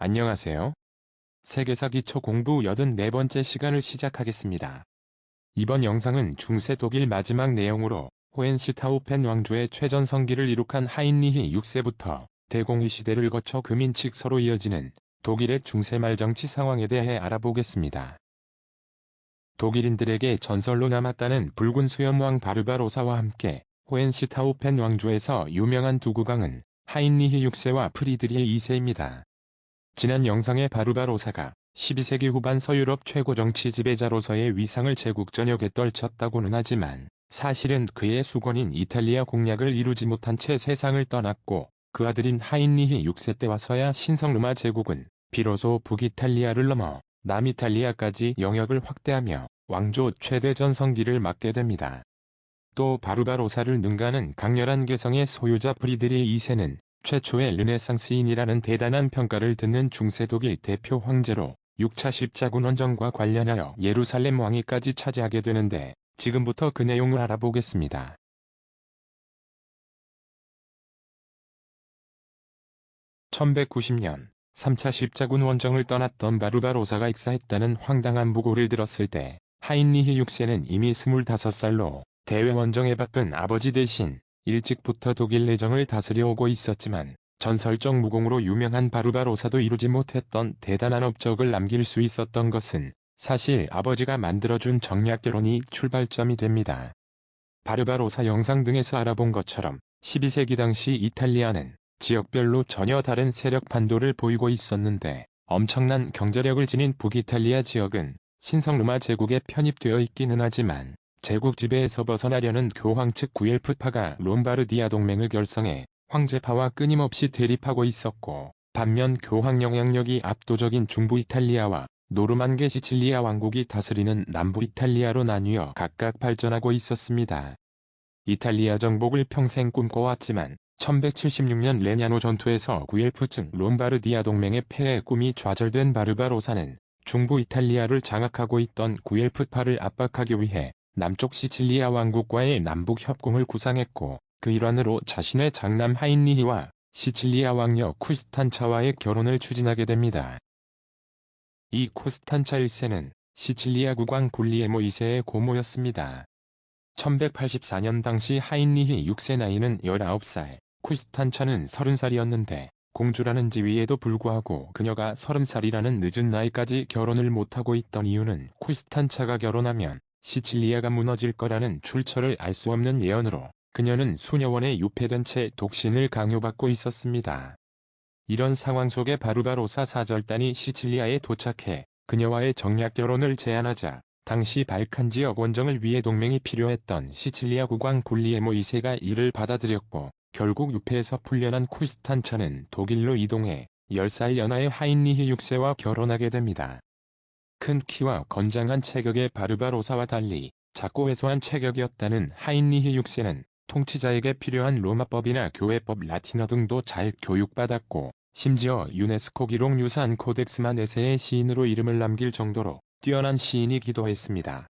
안녕하세요. 세계사 기초 공부 84번째 시간을 시작하겠습니다. 이번 영상은 중세 독일 마지막 내용으로 호헨슈타우펜 왕조의 최전성기를 이룩한 하인리히 6세부터 대공의 시대를 거쳐 금인칙서로 이어지는 독일의 중세 말 정치 상황에 대해 알아보겠습니다. 독일인들에게 전설로 남았다는 붉은 수염왕 바르바로사와 함께 호헨슈타우펜 왕조에서 유명한 두 국왕은 하인리히 6세와 프리드리히 2세입니다. 지난 영상의 바르바로사가 12세기 후반 서유럽 최고 정치 지배자로서의 위상을 제국 전역에 떨쳤다고는 하지만 사실은 그의 수건인 이탈리아 공략을 이루지 못한 채 세상을 떠났고 그 아들인 하인리히 6세 때 와서야 신성로마 제국은 비로소 북이탈리아를 넘어 남이탈리아까지 영역을 확대하며 왕조 최대 전성기를 맞게 됩니다. 또 바르바로사를 능가하는 강렬한 개성의 소유자 프리드리히 2세는 최초의 르네상스인이라는 대단한 평가를 듣는 중세 독일 대표 황제로 6차 십자군 원정과 관련하여 예루살렘 왕위까지 차지하게 되는데 지금부터 그 내용을 알아보겠습니다. 1190년 3차 십자군 원정을 떠났던 바르바로사가 익사했다는 황당한 보고를 들었을 때 하인리히 6세는 이미 25살로 대외 원정에 바쁜 아버지 대신 일찍부터 독일 내정을 다스려 오고 있었지만 전설적 무공으로 유명한 바르바로사도 이루지 못했던 대단한 업적을 남길 수 있었던 것은 사실 아버지가 만들어준 정략개론이 출발점이 됩니다. 바르바로사 영상 등에서 알아본 것처럼 12세기 당시 이탈리아는 지역별로 전혀 다른 세력 판도를 보이고 있었는데 엄청난 경제력을 지닌 북이탈리아 지역은 신성로마 제국에 편입되어 있기는 하지만 제국 지배에서 벗어나려는 교황 측 구엘프파가 롬바르디아 동맹을 결성해 황제파와 끊임없이 대립하고 있었고 반면 교황 영향력이 압도적인 중부 이탈리아와 노르만계 시칠리아 왕국이 다스리는 남부 이탈리아로 나뉘어 각각 발전하고 있었습니다. 이탈리아 정복을 평생 꿈꿔왔지만 1176년 레냐노 전투에서 구엘프 측 롬바르디아 동맹의 패에 꿈이 좌절된 바르바로사는 중부 이탈리아를 장악하고 있던 구엘프파를 압박하기 위해 남쪽 시칠리아 왕국과의 남북 협공을 구상했고 그 일환으로 자신의 장남 하인리히와 시칠리아 왕녀 쿠스탄차와의 결혼을 추진하게 됩니다. 이 쿠스탄차 1세는 시칠리아 국왕 굴리에모 2세의 고모였습니다. 1184년 당시 하인리히 6세 나이는 19살, 쿠스탄차는 30살이었는데 공주라는 지위에도 불구하고 그녀가 30살이라는 늦은 나이까지 결혼을 못하고 있던 이유는 쿠스탄차가 결혼하면 시칠리아가 무너질 거라는 출처를 알 수 없는 예언으로 그녀는 수녀원에 유폐된 채 독신을 강요받고 있었습니다. 이런 상황 속에 바르바로사 사절단이 시칠리아에 도착해 그녀와의 정략 결혼을 제안하자 당시 발칸 지역 원정을 위해 동맹이 필요했던 시칠리아 국왕 굴리에모 2세가 이를 받아들였고 결국 유폐에서 풀려난 쿠스탄차는 독일로 이동해 10살 연하의 하인리히 6세와 결혼하게 됩니다. 큰 키와 건장한 체격의 바르바로사와 달리 작고 왜소한 체격이었다는 하인리히 6세는 통치자에게 필요한 로마법이나 교회법 라틴어 등도 잘 교육받았고 심지어 유네스코 기록 유산 코덱스 마네세의 시인으로 이름을 남길 정도로 뛰어난 시인이기도 했습니다.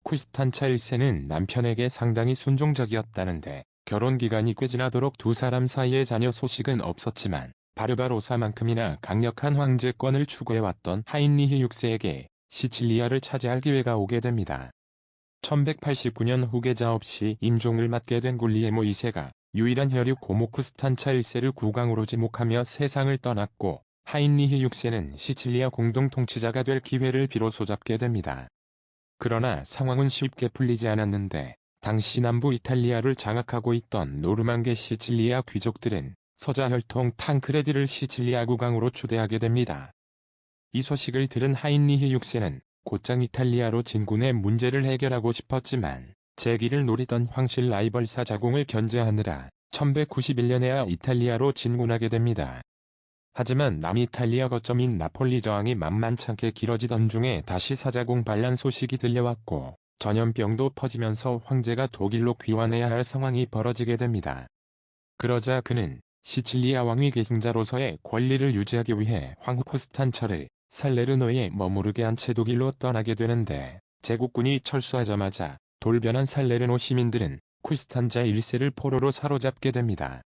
쿠스탄차 1세는 남편에게 상당히 순종적이었다는데 결혼 기간이 꽤 지나도록 두 사람 사이에 자녀 소식은 없었지만 바르바로사만큼이나 강력한 황제권을 추구해왔던 하인리히 6세에게 시칠리아를 차지할 기회가 오게 됩니다. 1189년 후계자 없이 임종을 맡게 된 굴리에모 2세가 유일한 혈육 고모 쿠스탄차 1세를 국왕으로 지목하며 세상을 떠났고 하인리히 6세는 시칠리아 공동 통치자가 될 기회를 비로소 잡게 됩니다. 그러나 상황은 쉽게 풀리지 않았는데 당시 남부 이탈리아를 장악하고 있던 노르망계 시칠리아 귀족들은 서자 혈통 탕크레디를 시칠리아 국왕으로 추대하게 됩니다. 이 소식을 들은 하인리히 6세는 곧장 이탈리아로 진군해 문제를 해결하고 싶었지만 재기를 노리던 황실 라이벌 사자공을 견제하느라 1191년에야 이탈리아로 진군하게 됩니다. 하지만 남이탈리아 거점인 나폴리 저항이 만만찮게 길어지던 중에 다시 사자공 반란 소식이 들려왔고 전염병도 퍼지면서 황제가 독일로 귀환해야 할 상황이 벌어지게 됩니다. 그러자 그는 시칠리아 왕위 계승자로서의 권리를 유지하기 위해 황후 코스탄차를 살레르노에 머무르게 한 채 독일로 떠나게 되는데 제국군이 철수하자마자 돌변한 살레르노 시민들은 쿠스탄자 1세를 포로로 사로잡게 됩니다.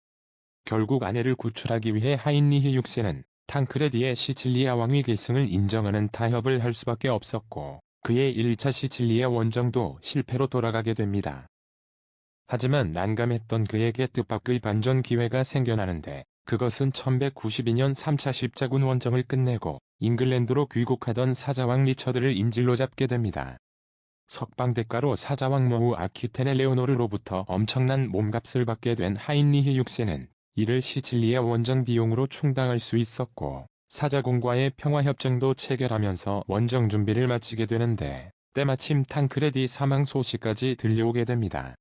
결국 아내를 구출하기 위해 하인리히 6세는 탕크레디의 시칠리아 왕위 계승을 인정하는 타협을 할 수밖에 없었고 그의 1차 시칠리아 원정도 실패로 돌아가게 됩니다. 하지만 난감했던 그에게 뜻밖의 반전 기회가 생겨나는데 그것은 1192년 3차 십자군 원정을 끝내고 잉글랜드로 귀국하던 사자왕 리처드를 인질로 잡게 됩니다. 석방 대가로 사자왕 모후 아퀴텐의 레오노르로부터 엄청난 몸값을 받게 된 하인리히 6세는 이를 시칠리아 원정 비용으로 충당할 수 있었고 사자공과의 평화협정도 체결하면서 원정 준비를 마치게 되는데 때마침 탕크레디 사망 소식까지 들려오게 됩니다.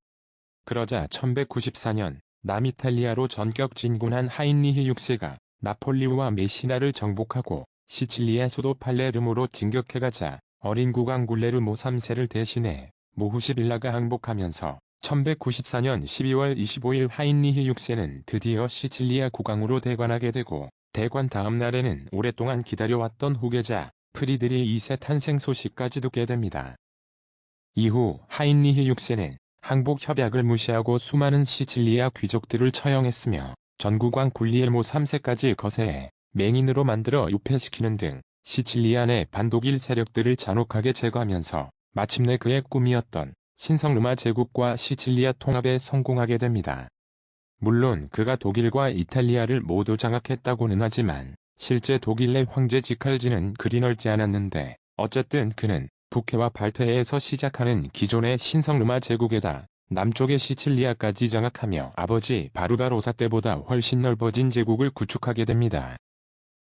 그러자 1194년 남이탈리아로 전격 진군한 하인리히 6세가 나폴리와 메시나를 정복하고 시칠리아 수도 팔레르모로 진격해가자 어린 국왕 굴레르모 3세를 대신해 모후시빌라가 항복하면서 1194년 12월 25일 하인리히 6세는 드디어 시칠리아 국왕으로 대관하게 되고 대관 다음 날에는 오랫동안 기다려왔던 후계자 프리드리 2세 탄생 소식까지 듣게 됩니다. 이후 하인리히 6세는 항복 협약을 무시하고 수많은 시칠리아 귀족들을 처형했으며 전국왕 굴리엘모 3세까지 거세해 맹인으로 만들어 유폐시키는 등 시칠리아 내 반독일 세력들을 잔혹하게 제거하면서 마침내 그의 꿈이었던 신성르마 제국과 시칠리아 통합에 성공하게 됩니다. 물론 그가 독일과 이탈리아를 모두 장악했다고는 하지만 실제 독일 내 황제 직할지는 그리 넓지 않았는데 어쨌든 그는 북해와 발트해에서 시작하는 기존의 신성르마 제국에다 남쪽의 시칠리아까지 장악하며 아버지 바르바로사 때보다 훨씬 넓어진 제국을 구축하게 됩니다.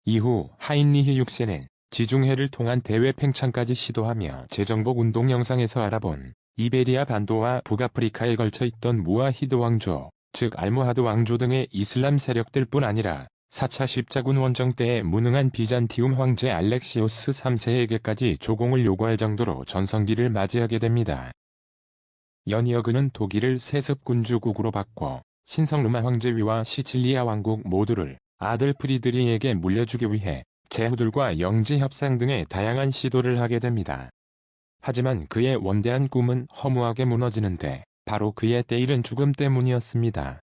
이후 하인리히 6세는 지중해를 통한 대외 팽창까지 시도하며 재정복 운동 영상에서 알아본 이베리아 반도와 북아프리카에 걸쳐 있던 무아히드 왕조, 즉 알모하드 왕조 등의 이슬람 세력들뿐 아니라 4차 십자군 원정 때에 무능한 비잔티움 황제 알렉시오스 3세에게까지 조공을 요구할 정도로 전성기를 맞이하게 됩니다. 연이어 그는 독일을 세습군주국으로 바꿔 신성르마 황제위와 시칠리아 왕국 모두를 아들 프리드리히에게 물려주기 위해 제후들과 영지 협상 등의 다양한 시도를 하게 됩니다. 하지만 그의 원대한 꿈은 허무하게 무너지는데 바로 그의 때이른 죽음 때문이었습니다.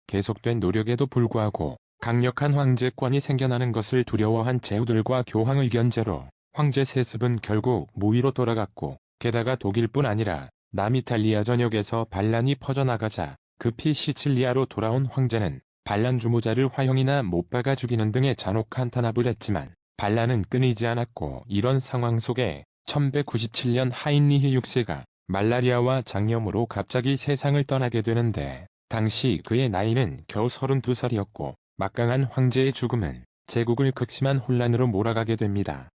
계속된 노력에도 불구하고 강력한 황제권이 생겨나는 것을 두려워한 제후들과 교황 의견제로 황제 세습은 결국 무위로 돌아갔고 게다가 독일뿐 아니라 남이탈리아 전역에서 반란이 퍼져나가자 급히 시칠리아로 돌아온 황제는 반란 주모자를 화형이나 못 박아 죽이는 등의 잔혹한 탄압을 했지만 반란은 끊이지 않았고 이런 상황 속에 1197년 하인리히 6세가 말라리아와 장염으로 갑자기 세상을 떠나게 되는데 당시 그의 나이는 겨우 32살이었고 막강한 황제의 죽음은 제국을 극심한 혼란으로 몰아가게 됩니다.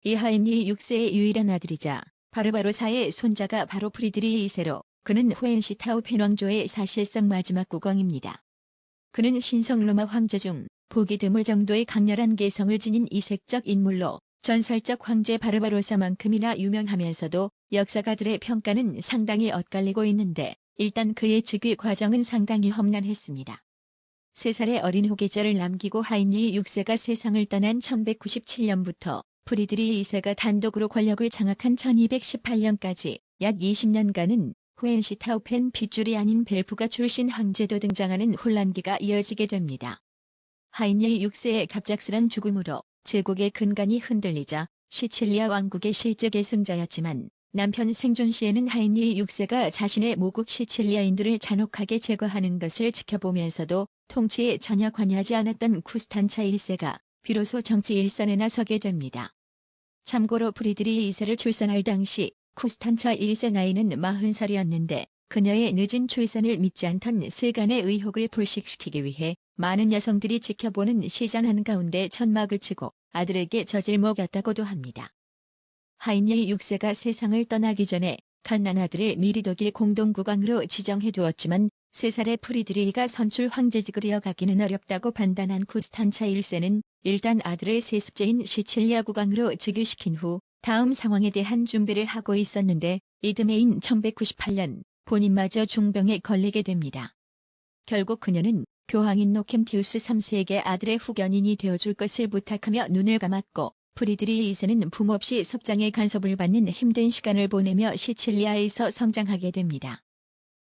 이 하인리 6세의 유일한 아들이자 바르바로사의 손자가 바로 프리드리히 2세로 그는 호헨시타우펜 왕조의 사실상 마지막 국왕입니다. 그는 신성로마 황제 중 보기 드물 정도의 강렬한 개성을 지닌 이색적 인물로 전설적 황제 바르바로사만큼이나 유명하면서도 역사가들의 평가는 상당히 엇갈리고 있는데 일단 그의 즉위 과정은 상당히 험난했습니다. 3살의 어린 후계자를 남기고 하인리 6세가 세상을 떠난 1197년부터 프리드리히 2세가 단독으로 권력을 장악한 1218년까지 약 20년간은 호헨시타우펜 핏줄이 아닌 벨프가 출신 황제도 등장하는 혼란기가 이어지게 됩니다. 하인리 6세의 갑작스런 죽음으로 제국의 근간이 흔들리자 시칠리아 왕국의 실제 계승자였지만 남편 생존 시에는 하인리 6세가 자신의 모국 시칠리아인들을 잔혹하게 제거하는 것을 지켜보면서도 통치에 전혀 관여하지 않았던 쿠스탄차 1세가 비로소 정치 일선에 나서게 됩니다. 참고로 프리드리히 2세를 출산할 당시 쿠스탄차 1세 나이는 40살이었는데 그녀의 늦은 출산을 믿지 않던 세간의 의혹을 불식시키기 위해 많은 여성들이 지켜보는 시장 한가운데 천막을 치고 아들에게 젖을 먹였다고도 합니다. 하인리 6세가 세상을 떠나기 전에 갓난아들을 미리 독일 공동국왕으로 지정해두었지만 3살의 프리드리히가 선출 황제직을 이어가기는 어렵다고 판단한 쿠스탄차 1세는 일단 아들을 세습제인 시칠리아 국왕으로 즉위시킨 후 다음 상황에 대한 준비를 하고 있었는데 이듬해인 1198년 본인마저 중병에 걸리게 됩니다. 결국 그녀는 교황인 노켐티우스 3세에게 아들의 후견인이 되어줄 것을 부탁하며 눈을 감았고 프리드리히 2세는 품없이 섭장의 간섭을 받는 힘든 시간을 보내며 시칠리아에서 성장하게 됩니다.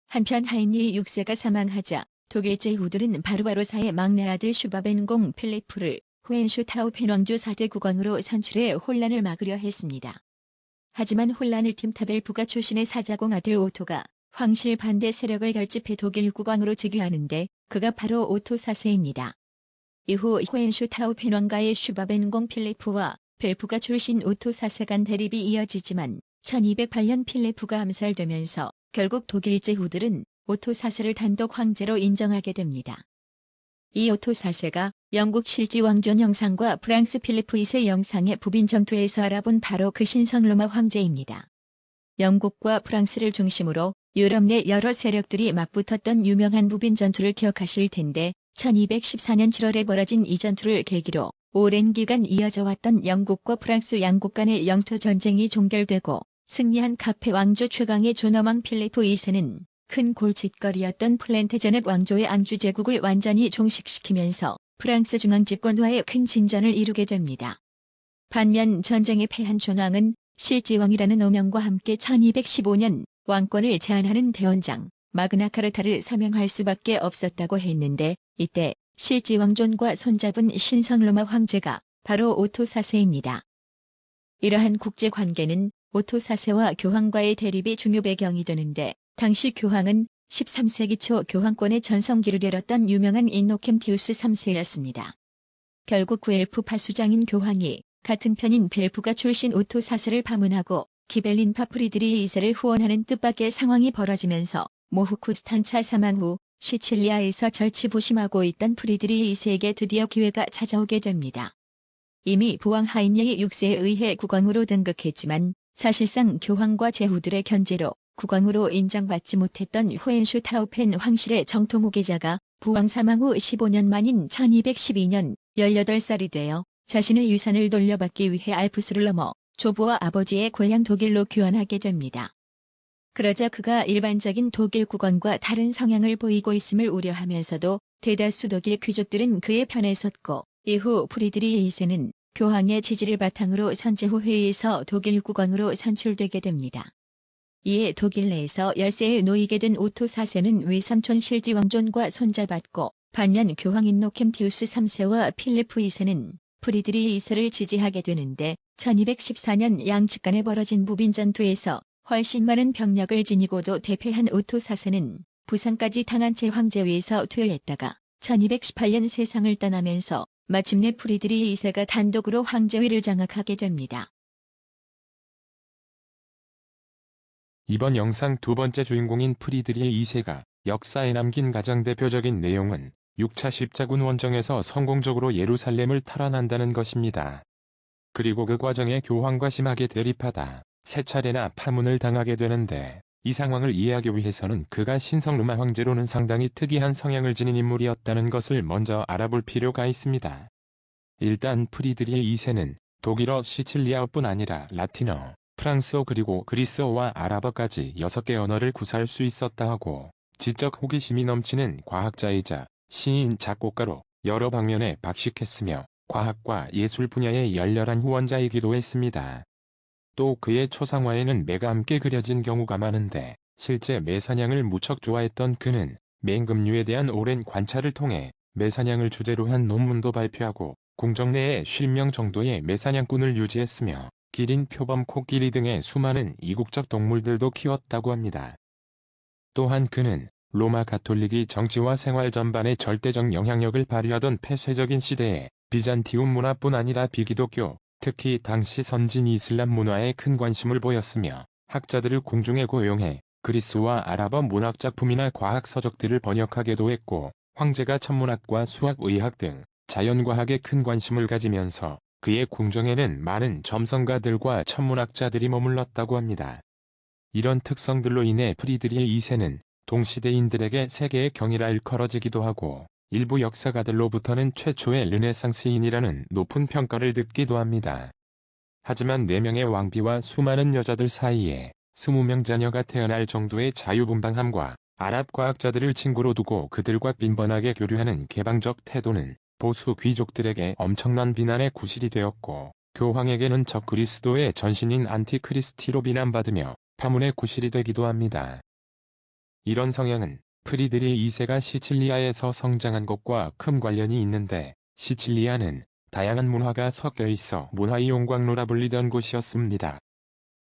한편 하인리 6세가 사망하자 독일 제후들은 바르바로사의 막내 아들 슈바벤공 필리프를 호헨슈타우펜 왕조 4대 국왕으로 선출해 혼란을 막으려 했습니다. 하지만 혼란을 틈타 부가 출신의 사자공 아들 오토가 황실 반대 세력을 결집해 독일 국왕으로 즉위하는데 그가 바로 오토 4세입니다. 이후 호헨슈타우펜 왕가의 슈바벤공 필리프와 벨프가 출신 오토 4세 간 대립이 이어지지만 1208년 필리프가 암살되면서 결국 독일 제후들은 오토 4세를 단독 황제로 인정하게 됩니다. 이 오토 4세가 영국 실지 왕존 영상과 프랑스 필리프 2세 영상의 부빈 전투에서 알아본 바로 그 신성 로마 황제입니다. 영국과 프랑스를 중심으로 유럽 내 여러 세력들이 맞붙었던 유명한 부빈 전투를 기억하실 텐데 1214년 7월에 벌어진 이 전투를 계기로 오랜 기간 이어져 왔던 영국과 프랑스 양국 간의 영토 전쟁이 종결되고 승리한 카페 왕조 최강의 존엄왕 필리프 2세는 큰 골칫거리였던 플랜테제넷 왕조의 앙주 제국을 완전히 종식시키면서 프랑스 중앙 집권화에 큰 진전을 이루게 됩니다. 반면 전쟁에 패한 존왕은 실지왕이라는 오명과 함께 1215년 왕권을 제한하는 대원장 마그나카르타를 사명할 수밖에 없었다고 했는데 이때 실지왕존과 손잡은 신성 로마 황제가 바로 오토 4세입니다. 이러한 국제관계는 오토 4세와 교황과의 대립이 중요 배경이 되는데 당시 교황은 13세기 초 교황권의 전성기를 열었던 유명한 인노켄티우스 3세였습니다. 결국 구엘프 파수장인 교황이 같은 편인 벨프가 출신 오토 4세를 파문하고 기벨린 파프리드리 2세를 후원하는 뜻밖의 상황이 벌어지면서 모후쿠스탄차 사망 후 시칠리아에서 절치부심하고 있던 프리드리 2세에게 드디어 기회가 찾아오게 됩니다. 이미 부왕 하인리히 6세에 의해 국왕으로 등극했지만 사실상 교황과 제후들의 견제로 국왕으로 인정받지 못했던 호헨슈타우펜 황실의 정통 후계자가 부왕 사망 후 15년 만인 1212년 18살이 되어 자신의 유산을 돌려받기 위해 알프스를 넘어 조부와 아버지의 고향 독일로 귀환하게 됩니다. 그러자 그가 일반적인 독일 국왕과 다른 성향을 보이고 있음을 우려하면서도 대다수 독일 귀족들은 그의 편에 섰고 이후 프리드리히 2세는 교황의 지지를 바탕으로 선제후 회의에서 독일 국왕으로 선출되게 됩니다. 이에 독일 내에서 열세에 놓이게 된 오토 4세는 외삼촌 실지 왕존과 손잡았고 반면 교황 인노켄티우스 3세와 필리프 2세는 프리드리히 2세를 지지하게 되는데 1214년 양측 간에 벌어진 부빈 전투에서 훨씬 많은 병력을 지니고도 대패한 오토 4세는 부상까지 당한 채 황제 위에서 퇴위했다가 1218년 세상을 떠나면서 마침내 프리드리히 2세가 단독으로 황제위를 장악하게 됩니다. 이번 영상 두 번째 주인공인 프리드리히 2세가 역사에 남긴 가장 대표적인 내용은 6차 십자군 원정에서 성공적으로 예루살렘을 탈환한다는 것입니다. 그리고 그 과정에 교황과 심하게 대립하다 세 차례나 파문을 당하게 되는데 이 상황을 이해하기 위해서는 그가 신성 로마 황제로는 상당히 특이한 성향을 지닌 인물이었다는 것을 먼저 알아볼 필요가 있습니다. 일단 프리드리히 2세는 독일어 시칠리아어뿐 아니라 라틴어, 프랑스어 그리고 그리스어와 아랍어까지 6개 언어를 구사할 수 있었다 하고 지적 호기심이 넘치는 과학자이자 시인 작곡가로 여러 방면에 박식했으며 과학과 예술 분야의 열렬한 후원자이기도 했습니다. 또 그의 초상화에는 매가 함께 그려진 경우가 많은데 실제 매사냥을 무척 좋아했던 그는 맹금류에 대한 오랜 관찰을 통해 매사냥을 주제로 한 논문도 발표하고 궁정 내에 50명 정도의 매사냥꾼을 유지했으며 기린, 표범, 코끼리 등의 수많은 이국적 동물들도 키웠다고 합니다. 또한 그는 로마 가톨릭이 정치와 생활 전반에 절대적 영향력을 발휘하던 폐쇄적인 시대에 비잔티움 문화뿐 아니라 비기독교, 특히 당시 선진 이슬람 문화에 큰 관심을 보였으며 학자들을 궁중에 고용해 그리스와 아랍어 문학 작품이나 과학 서적들을 번역하기도 했고 황제가 천문학과 수학, 의학 등 자연과학에 큰 관심을 가지면서 그의 궁정에는 많은 점성가들과 천문학자들이 머물렀다고 합니다. 이런 특성들로 인해 프리드리히 2세는 동시대인들에게 세계의 경이라 일컬어지기도 하고 일부 역사가들로부터는 최초의 르네상스인이라는 높은 평가를 듣기도 합니다. 하지만 4명의 왕비와 수많은 여자들 사이에 20명 자녀가 태어날 정도의 자유분방함과 아랍 과학자들을 친구로 두고 그들과 빈번하게 교류하는 개방적 태도는 보수 귀족들에게 엄청난 비난의 구실이 되었고 교황에게는 적 그리스도의 전신인 안티크리스티로 비난받으며 파문의 구실이 되기도 합니다. 이런 성향은 프리드리히 2세가 시칠리아에서 성장한 것과 큰 관련이 있는데, 시칠리아는 다양한 문화가 섞여 있어 문화의 용광로라 불리던 곳이었습니다.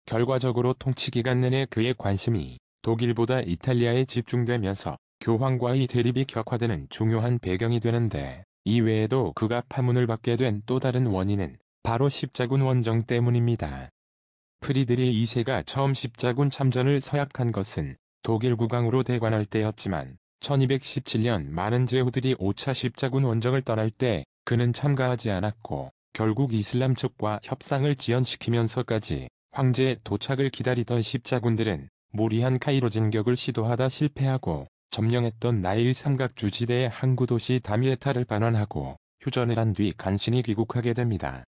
결과적으로 통치기간 내내 그의 관심이 독일보다 이탈리아에 집중되면서 교황과의 대립이 격화되는 중요한 배경이 되는데, 이외에도 그가 파문을 받게 된 또 다른 원인은 바로 십자군 원정 때문입니다. 프리드리히 2세가 처음 십자군 참전을 서약한 것은 독일 국왕으로 대관할 때였지만, 1217년 많은 제후들이 5차 십자군 원정을 떠날 때 그는 참가하지 않았고, 결국 이슬람 측과 협상을 지연시키면서까지 황제의 도착을 기다리던 십자군들은 무리한 카이로 진격을 시도하다 실패하고, 점령했던 나일 삼각주 지대의 항구 도시 다미에타를 반환하고 휴전을 한 뒤 간신히 귀국하게 됩니다.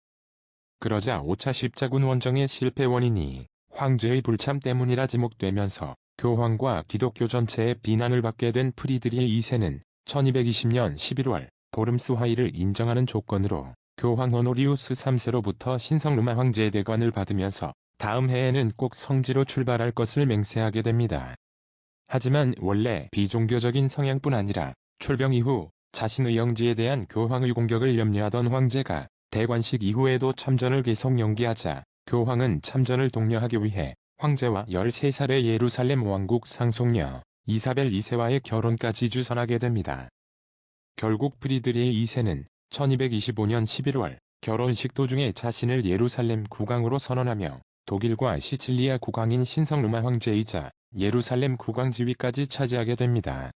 그러자 5차 십자군 원정의 실패 원인이 황제의 불참 때문이라 지목되면서 교황과 기독교 전체의 비난을 받게 된 프리드리히 2세는 1220년 11월 보름스화의를 인정하는 조건으로 교황 호노리우스 3세로부터 신성로마 황제의 대관을 받으면서 다음 해에는 꼭 성지로 출발할 것을 맹세하게 됩니다. 하지만 원래 비종교적인 성향뿐 아니라 출병 이후 자신의 영지에 대한 교황의 공격을 염려하던 황제가 대관식 이후에도 참전을 계속 연기하자 교황은 참전을 독려하기 위해 황제와 13살의 예루살렘 왕국 상속녀 이사벨 2세와의 결혼까지 주선하게 됩니다. 결국 프리드리히 2세는 1225년 11월 결혼식 도중에 자신을 예루살렘 국왕으로 선언하며 독일과 시칠리아 국왕인 신성로마 황제이자 예루살렘 국왕 지위까지 차지하게 됩니다.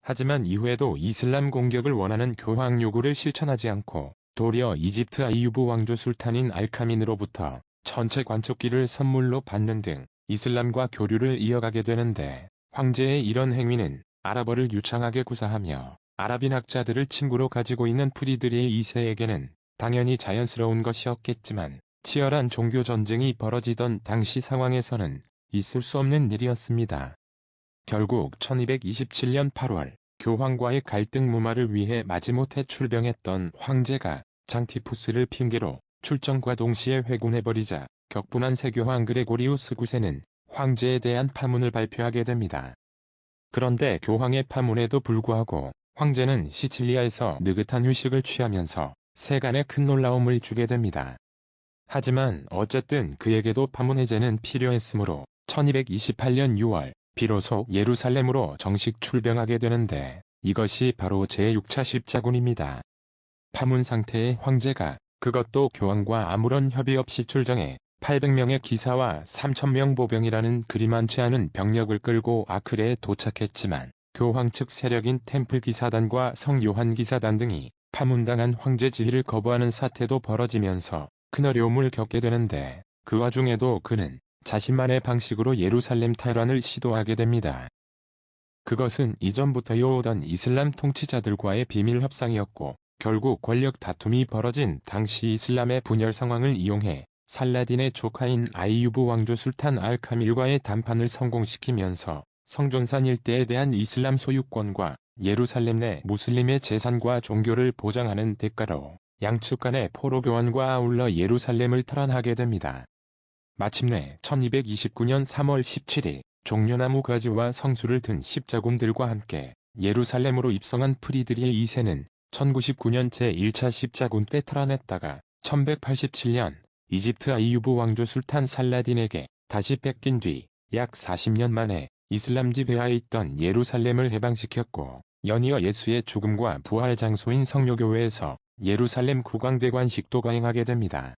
하지만 이후에도 이슬람 공격을 원하는 교황 요구를 실천하지 않고 도리어 이집트 아이유브 왕조 술탄인 알카민으로부터 전체 관쪽기를 선물로 받는 등 이슬람과 교류를 이어가게 되는데, 황제의 이런 행위는 아랍어를 유창하게 구사하며 아랍인 학자들을 친구로 가지고 있는 프리드리히 2세에게는 당연히 자연스러운 것이었겠지만, 치열한 종교 전쟁이 벌어지던 당시 상황에서는 있을 수 없는 일이었습니다. 결국 1227년 8월 교황과의 갈등 무마를 위해 마지못해 출병했던 황제가 장티푸스를 핑계로 출정과 동시에 회군해버리자 격분한 세교황 그레고리우스 9세는 황제에 대한 파문을 발표하게 됩니다. 그런데 교황의 파문에도 불구하고 황제는 시칠리아에서 느긋한 휴식을 취하면서 세간에 큰 놀라움을 주게 됩니다. 하지만 어쨌든 그에게도 파문 해제는 필요했으므로 1228년 6월 비로소 예루살렘으로 정식 출병하게 되는데, 이것이 바로 제6차 십자군입니다. 파문 상태의 황제가 그것도 교황과 아무런 협의 없이 출정해 800명의 기사와 3000명 보병이라는 그리 많지 않은 병력을 끌고 아크레에 도착했지만, 교황 측 세력인 템플 기사단과 성 요한 기사단 등이 파문당한 황제 지휘를 거부하는 사태도 벌어지면서 큰 어려움을 겪게 되는데, 그 와중에도 그는 자신만의 방식으로 예루살렘 탈환을 시도하게 됩니다. 그것은 이전부터 이어오던 이슬람 통치자들과의 비밀 협상이었고, 결국 권력 다툼이 벌어진 당시 이슬람의 분열 상황을 이용해 살라딘의 조카인 아이유브 왕조 술탄 알카밀과의 담판을 성공시키면서 성전산 일대에 대한 이슬람 소유권과 예루살렘 내 무슬림의 재산과 종교를 보장하는 대가로 양측 간의 포로 교환과 아울러 예루살렘을 탈환하게 됩니다. 마침내 1229년 3월 17일 종려나무 가지와 성수를 든 십자군들과 함께 예루살렘으로 입성한 프리드리히 2세는 1099년 제1차 십자군 때 탈환했다가 1187년 이집트 아이유브 왕조 술탄 살라딘에게 다시 뺏긴 뒤 약 40년 만에 이슬람 지배하에 있던 예루살렘을 해방시켰고, 연이어 예수의 죽음과 부활 장소인 성묘교회에서 예루살렘 국왕대관식도 거행하게 됩니다.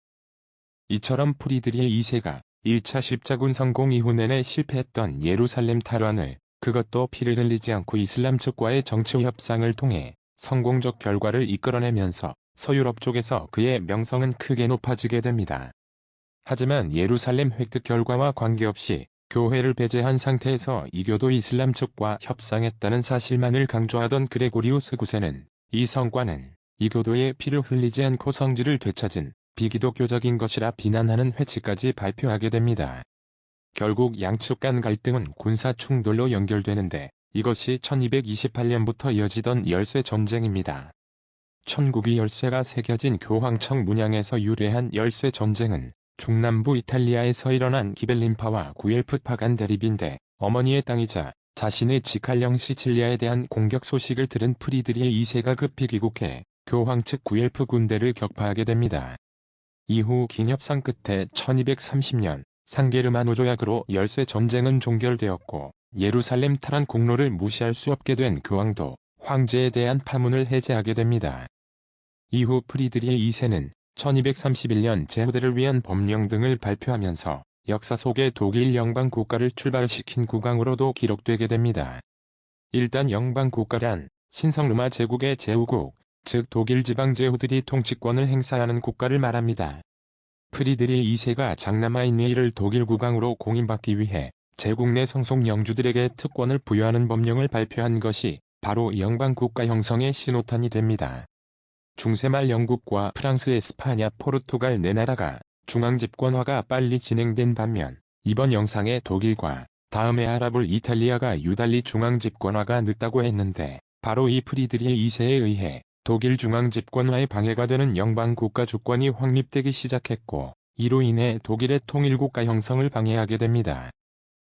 이처럼 프리드리히 2세가 1차 십자군 성공 이후 내내 실패했던 예루살렘 탈환을, 그것도 피를 흘리지 않고 이슬람 측과의 정치 협상을 통해 성공적 결과를 이끌어내면서 서유럽 쪽에서 그의 명성은 크게 높아지게 됩니다. 하지만 예루살렘 획득 결과와 관계없이 교회를 배제한 상태에서 이교도 이슬람 측과 협상했다는 사실만을 강조하던 그레고리우스 9세는 이 성과는 이교도의 피를 흘리지 않고 성지를 되찾은 비기독교적인 것이라 비난하는 회치까지 발표하게 됩니다. 결국 양측 간 갈등은 군사 충돌로 연결되는데, 이것이 1228년부터 이어지던 열쇠 전쟁입니다. 천국이 열쇠가 새겨진 교황청 문양에서 유래한 열쇠 전쟁은 중남부 이탈리아에서 일어난 기벨린파와 구엘프파 간 대립인데, 어머니의 땅이자 자신의 직할령 시칠리아에 대한 공격 소식을 들은 프리드리히 2세가 급히 귀국해 교황 측 구엘프 군대를 격파하게 됩니다. 이후 긴 협상 끝에 1230년 상게르마노 조약으로 열세 전쟁은 종결되었고 예루살렘 탈환 공로를 무시할 수 없게 된 교황도 황제에 대한 파문을 해제하게 됩니다. 이후 프리드리히 2세는 1231년 제후대를 위한 법령 등을 발표하면서 역사 속에 독일 영방 국가를 출발시킨 국왕으로도 기록되게 됩니다. 일단 영방 국가란 신성 로마 제국의 제후국, 즉 독일 지방 제후들이 통치권을 행사하는 국가를 말합니다. 프리드리히 2세가 장남 하인리히를 독일 국왕으로 공인받기 위해 제국 내 성속 영주들에게 특권을 부여하는 법령을 발표한 것이 바로 영방 국가 형성의 신호탄이 됩니다. 중세말 영국과 프랑스, 에스파냐, 포르투갈 네 나라가 중앙 집권화가 빨리 진행된 반면 이번 영상의 독일과 다음에 아랍을 이탈리아가 유달리 중앙 집권화가 늦다고 했는데 바로 이 프리드리히 2세에 의해 독일 중앙 집권화에 방해가 되는 영방 국가 주권이 확립되기 시작했고 이로 인해 독일의 통일국가 형성을 방해하게 됩니다.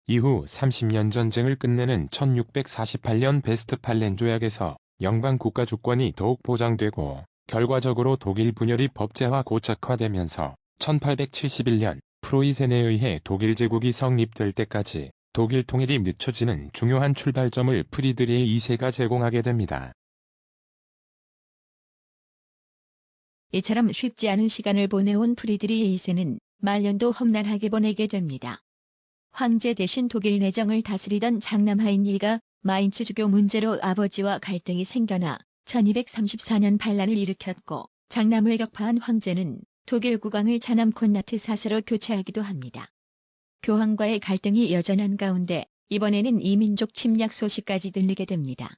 이후 30년 전쟁을 끝내는 1648년 베스트팔렌 조약에서 영방 국가 주권이 더욱 보장되고 결과적으로 독일 분열이 법제화 고착화되면서 1871년 프로이센에 의해 독일 제국이 성립될 때까지 독일 통일이 늦춰지는 중요한 출발점을 프리드리히 2세가 제공하게 됩니다. 이처럼 쉽지 않은 시간을 보내온 프리드리히 2세는 말년도 험난하게 보내게 됩니다. 황제 대신 독일 내정을 다스리던 장남 하인리히가 마인츠 주교 문제로 아버지와 갈등이 생겨나 1234년 반란을 일으켰고 장남을 격파한 황제는 독일 국왕을 차남 콘라트 4세로 교체하기도 합니다. 교황과의 갈등이 여전한 가운데 이번에는 이민족 침략 소식까지 들리게 됩니다.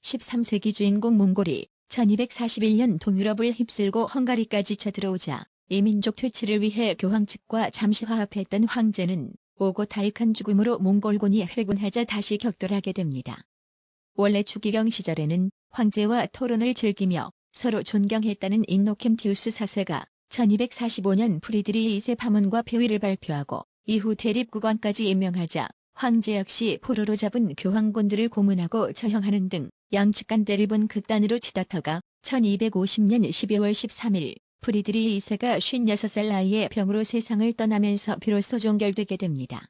13세기 주인공 몽골이 1241년 동유럽을 휩쓸고 헝가리까지 쳐들어오자 이민족 퇴치를 위해 교황 측과 잠시 화합했던 황제는 오고타익한 죽음으로 몽골군이 회군하자 다시 격돌하게 됩니다. 원래 추기경 시절에는 황제와 토론을 즐기며 서로 존경했다는 인노켄티우스 4세가 1245년 프리드리히 2세 파문과 폐위를 발표하고 이후 대립국왕까지 임명하자 황제 역시 포로로 잡은 교황군들을 고문하고 처형하는 등 양측 간 대립은 극단으로 치닫다가 1250년 12월 13일 프리드리히 2세가 56살 나이에 병으로 세상을 떠나면서 비로소 종결되게 됩니다.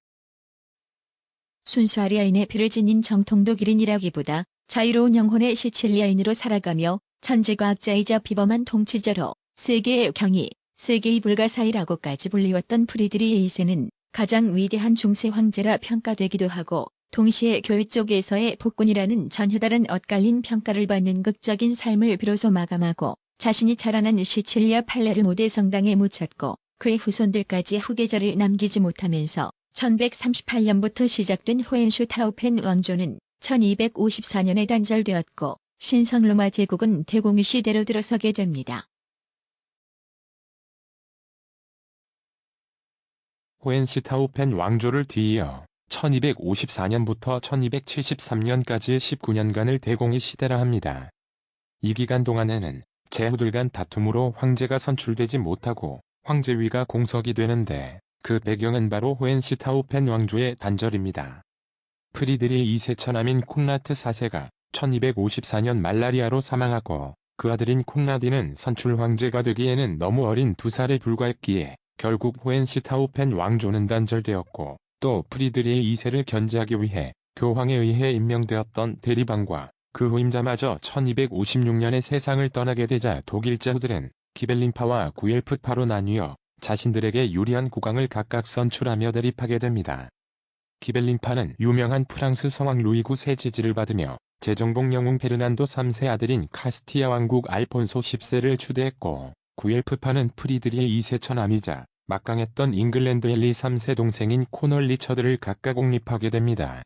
순수 아리아인의 피를 지닌 정통 독일인이라기보다 자유로운 영혼의 시칠리아인으로 살아가며 천재과학자이자 비범한 통치자로 세계의 경이, 세계의 불가사의라고까지 불리웠던 프리드리히 2세는 가장 위대한 중세 황제라 평가되기도 하고 동시에 교회 쪽에서의 폭군이라는 전혀 다른 엇갈린 평가를 받는 극적인 삶을 비로소 마감하고 자신이 자라난 시칠리아 팔레르모데 성당에 묻혔고 그의 후손들까지 후계자를 남기지 못하면서 1138년부터 시작된 호헨슈타우펜 왕조는 1254년에 단절되었고 신성 로마 제국은 대공위 시대로 들어서게 됩니다. 호헨시타우펜 왕조를 뒤이어 1254년부터 1273년까지 19년간을 대공위 시대라 합니다. 이 기간 동안에는 제후들 간 다툼으로 황제가 선출되지 못하고 황제위가 공석이 되는데 그 배경은 바로 호헨시타우펜 왕조의 단절입니다. 프리드리히 2세 처남인 콘라트 4세가 1254년 말라리아로 사망하고 그 아들인 콘라디는 선출 황제가 되기에는 너무 어린 2살에 불과했기에 결국 호헨시타우펜 왕조는 단절되었고 또 프리드리히 2세를 견제하기 위해 교황에 의해 임명되었던 대리방과 그 후임자마저 1256년에 세상을 떠나게 되자 독일 제후들은 기벨린파와 구엘프파로 나뉘어 자신들에게 유리한 국왕을 각각 선출하며 대립하게 됩니다. 기벨린파는 유명한 프랑스 성왕 루이 9세 지지를 받으며 제정복 영웅 페르난도 3세 아들인 카스티아 왕국 알폰소 10세를 추대했고 구엘프파는 프리드리히 2세 처남이자 막강했던 잉글랜드 헨리 3세 동생인 코널 리처드를 각각 옹립하게 됩니다.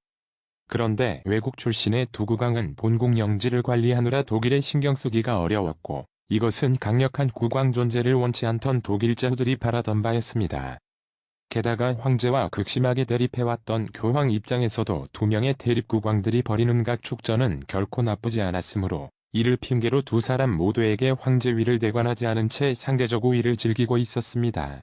그런데 외국 출신의 두 국왕은 본국 영지를 관리하느라 독일에 신경 쓰기가 어려웠고 이것은 강력한 국왕 존재를 원치 않던 독일 제후들이 바라던 바였습니다. 게다가 황제와 극심하게 대립해왔던 교황 입장에서도 두 명의 대립국왕들이 벌이는 각축전은 결코 나쁘지 않았으므로 이를 핑계로 두 사람 모두에게 황제위를 대관하지 않은 채 상대적 우위를 즐기고 있었습니다.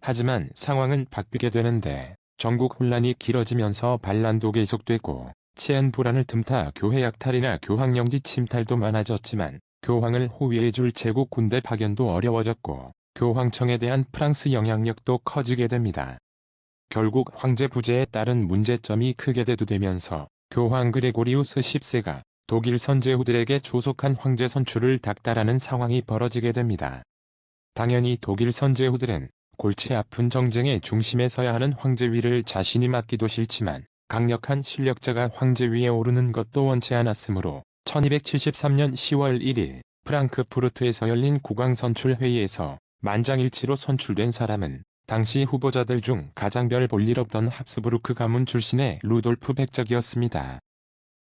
하지만 상황은 바뀌게 되는데 전국 혼란이 길어지면서 반란도 계속되고 치안 불안을 틈타 교회 약탈이나 교황령지 침탈도 많아졌지만 교황을 호위해줄 제국 군대 파견도 어려워졌고 교황청에 대한 프랑스 영향력도 커지게 됩니다. 결국 황제 부재에 따른 문제점이 크게 대두되면서 교황 그레고리우스 10세가 독일 선제후들에게 조속한 황제 선출을 닥달하는 상황이 벌어지게 됩니다. 당연히 독일 선제후들은 골치 아픈 정쟁의 중심에 서야 하는 황제위를 자신이 맡기도 싫지만 강력한 실력자가 황제위에 오르는 것도 원치 않았으므로 1273년 10월 1일 프랑크푸르트에서 열린 국왕 선출 회의에서 만장일치로 선출된 사람은 당시 후보자들 중 가장 별 볼 일 없던 합스부르크 가문 출신의 루돌프 백작이었습니다.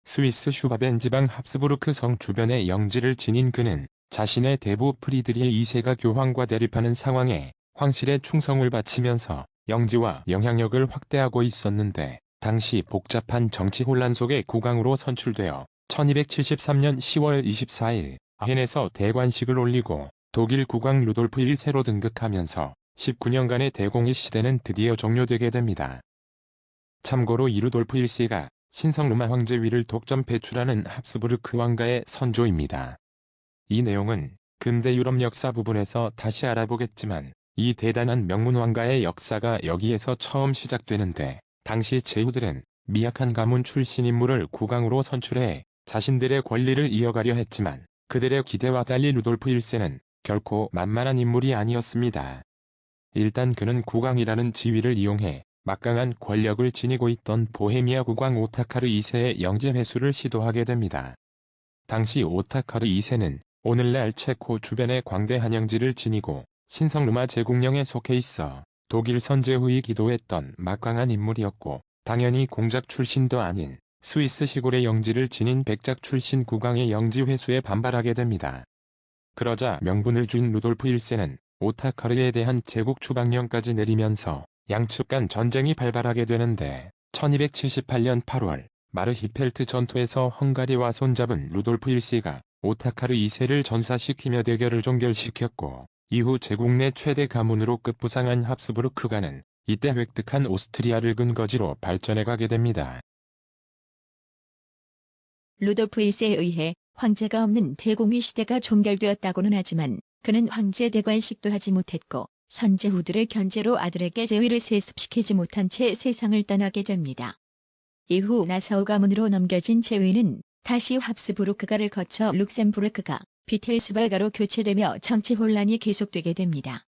스위스 슈바벤 지방 합스부르크 성 주변의 영지를 지닌 그는 자신의 대부 프리드리히 2세가 교황과 대립하는 상황에 황실에 충성을 바치면서 영지와 영향력을 확대하고 있었는데 당시 복잡한 정치 혼란 속에 국왕으로 선출되어 1273년 10월 24일 아헨에서 대관식을 올리고 독일 국왕 루돌프 1세로 등극하면서 19년간의 대공의 시대는 드디어 종료되게 됩니다. 참고로 이 루돌프 1세가 신성 로마 황제위를 독점 배출하는 합스부르크 왕가의 선조입니다. 이 내용은 근대 유럽 역사 부분에서 다시 알아보겠지만 이 대단한 명문 왕가의 역사가 여기에서 처음 시작되는데 당시 제후들은 미약한 가문 출신 인물을 국왕으로 선출해 자신들의 권리를 이어가려 했지만 그들의 기대와 달리 루돌프 1세는 결코 만만한 인물이 아니었습니다. 일단 그는 국왕이라는 지위를 이용해 막강한 권력을 지니고 있던 보헤미아 국왕 오타카르 2세의 영제 회수를 시도하게 됩니다. 당시 오타카르 2세는 오늘날 체코 주변의 광대한 영지를 지니고 신성 로마 제국령에 속해 있어 독일 선제후에 기도했던 막강한 인물이었고 당연히 공작 출신도 아닌 스위스 시골의 영지를 지닌 백작 출신 국왕의 영지 회수에 반발하게 됩니다. 그러자 명분을 준 루돌프 1세는 오타카르에 대한 제국 추방령까지 내리면서 양측 간 전쟁이 발발하게 되는데 1278년 8월 마르히펠트 전투에서 헝가리와 손잡은 루돌프 1세가 오타카르 2세를 전사시키며 대결을 종결시켰고 이후 제국 내 최대 가문으로 급부상한 합스부르크가는 이때 획득한 오스트리아를 근거지로 발전해가게 됩니다. 루돌프 1세에 의해 황제가 없는 대공의 시대가 종결되었다고는 하지만 그는 황제 대관식도 하지 못했고 선제후들의 견제로 아들에게 제위를 세습시키지 못한 채 세상을 떠나게 됩니다. 이후 나사우 가문으로 넘겨진 제위는 다시 합스부르크가를 거쳐 룩셈부르크가, 비텔스바가로 교체되며 정치 혼란이 계속되게 됩니다.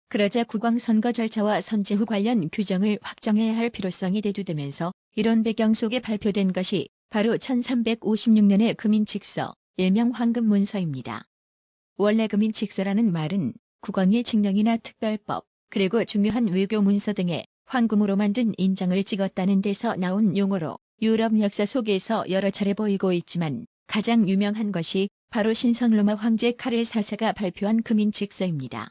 그러자 국왕 선거 절차와 선제후 관련 규정을 확정해야 할 필요성이 대두되면서 이런 배경 속에 발표된 것이 바로 1356년의 금인칙서, 일명 황금문서입니다. 원래 금인칙서라는 말은 국왕의 칙령이나 특별법, 그리고 중요한 외교 문서 등에 황금으로 만든 인장을 찍었다는 데서 나온 용어로 유럽 역사 속에서 여러 차례 보이고 있지만 가장 유명한 것이 바로 신성 로마 황제 카를 4세가 발표한 금인칙서입니다.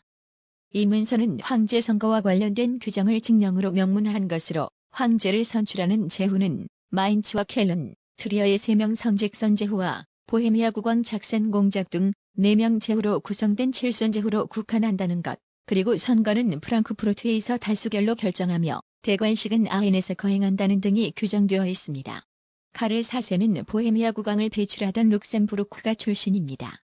이 문서는 황제 선거와 관련된 규정을 칙령으로 명문화한 것으로 황제를 선출하는 제후는 마인츠와 켈른, 트리어의 3명 성직 선제후와 보헤미아 국왕 작센 공작 등 4명 제후로 구성된 7선제후로 국한한다는 것, 그리고 선거는 프랑크푸르트에서 다수결로 결정하며 대관식은 아헨에서 거행한다는 등이 규정되어 있습니다. 카를 4세는 보헤미아 국왕을 배출하던 룩셈부르크가 출신입니다.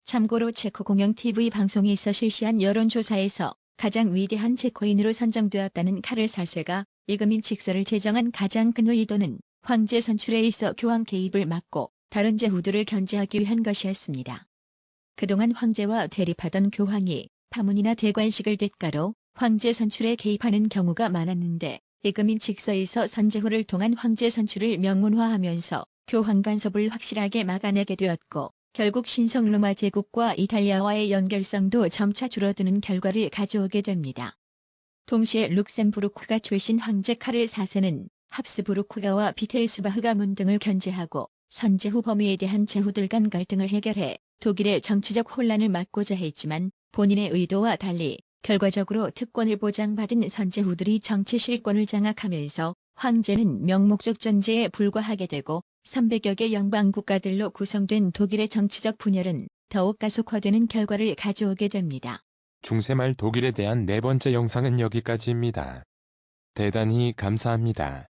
참고로 체코 공영 TV 방송에서 실시한 여론조사에서 가장 위대한 체코인으로 선정되었다는 카를 4세가 이 금인칙서를 제정한 가장 큰 의도는 황제 선출에 있어 교황 개입을 막고 다른 제후들을 견제하기 위한 것이었습니다. 그동안 황제와 대립하던 교황이 파문이나 대관식을 대가로 황제 선출에 개입하는 경우가 많았는데 이 금인칙서에서 선제후를 통한 황제 선출을 명문화하면서 교황 간섭을 확실하게 막아내게 되었고 결국 신성 로마 제국과 이탈리아와의 연결성도 점차 줄어드는 결과를 가져오게 됩니다. 동시에 룩셈부르크가 출신 황제 카를 4세는 합스부르크가와 비텔스바흐 가문 등을 견제하고 선제후 범위에 대한 제후들 간 갈등을 해결해 독일의 정치적 혼란을 막고자 했지만 본인의 의도와 달리 결과적으로 특권을 보장받은 선제후들이 정치 실권을 장악하면서 황제는 명목적 존재에 불과하게 되고 300여 개 영방 국가들로 구성된 독일의 정치적 분열은 더욱 가속화되는 결과를 가져오게 됩니다. 중세말 독일에 대한 네 번째 영상은 여기까지입니다. 대단히 감사합니다.